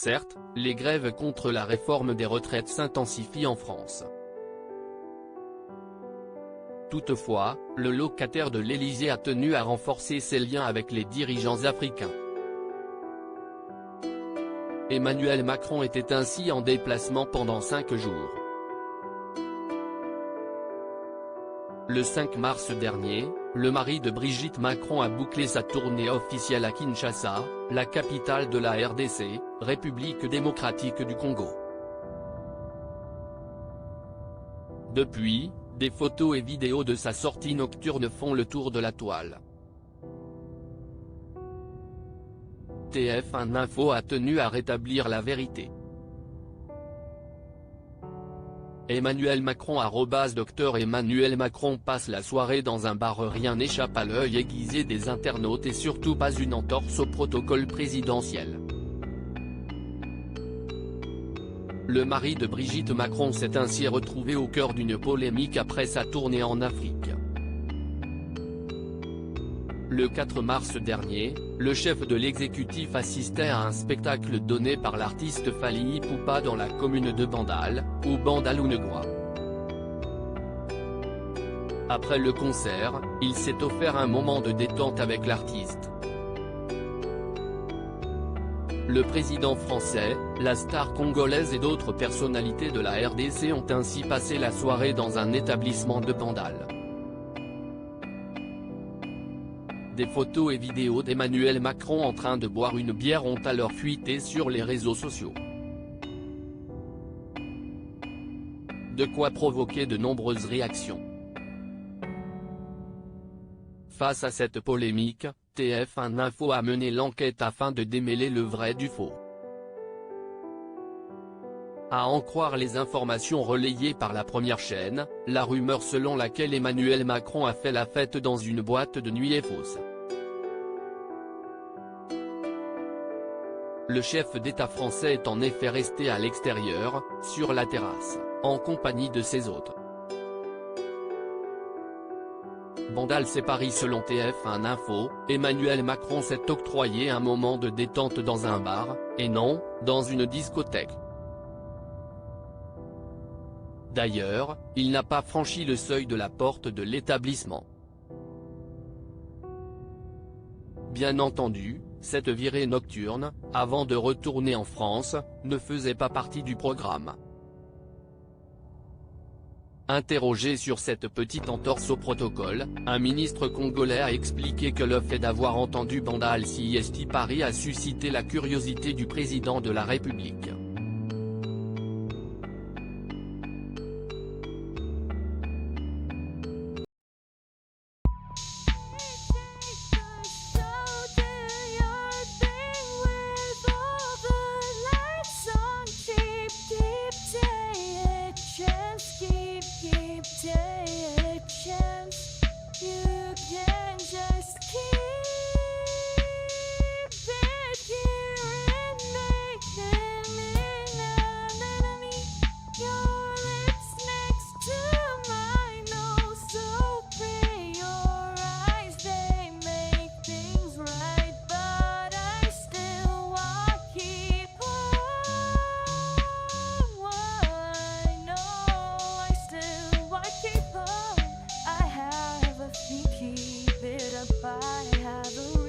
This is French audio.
Certes, les grèves contre la réforme des retraites s'intensifient en France. Toutefois, le locataire de l'Élysée a tenu à renforcer ses liens avec les dirigeants africains. Emmanuel Macron était ainsi en déplacement pendant 5 jours. Le 5 mars dernier, le mari de Brigitte Macron a bouclé sa tournée officielle à Kinshasa, la capitale de la RDC, République démocratique du Congo. Depuis, des photos et vidéos de sa sortie nocturne font le tour de la toile. TF1 Info a tenu à rétablir la vérité. Emmanuel Macron @Dr Emmanuel Macron passe la soirée dans un bar. Rien n'échappe à l'œil aiguisé des internautes et surtout pas une entorse au protocole présidentiel. Le mari de Brigitte Macron s'est ainsi retrouvé au cœur d'une polémique après sa tournée en Afrique. Le 4 mars dernier, le chef de l'exécutif assistait à un spectacle donné par l'artiste Fally Ipupa dans la commune de Bandal, ou Bandal-Ounegwa. Après le concert, il s'est offert un moment de détente avec l'artiste. Le président français, la star congolaise et d'autres personnalités de la RDC ont ainsi passé la soirée dans un établissement de Bandal. Des photos et vidéos d'Emmanuel Macron en train de boire une bière ont alors fuité sur les réseaux sociaux. De quoi provoquer de nombreuses réactions. Face à cette polémique, TF1 Info a mené l'enquête afin de démêler le vrai du faux. À en croire les informations relayées par la première chaîne, la rumeur selon laquelle Emmanuel Macron a fait la fête dans une boîte de nuit est fausse. Le chef d'État français est en effet resté à l'extérieur, sur la terrasse, en compagnie de ses hôtes. Bandal c'est Paris. Selon TF1 Info, Emmanuel Macron s'est octroyé un moment de détente dans un bar, et non, dans une discothèque. D'ailleurs, il n'a pas franchi le seuil de la porte de l'établissement. Bien entendu, cette virée nocturne, avant de retourner en France, ne faisait pas partie du programme. Interrogé sur cette petite entorse au protocole, un ministre congolais a expliqué que le fait d'avoir entendu Bandal CST Paris a suscité la curiosité du président de la République. Keep it up, I have a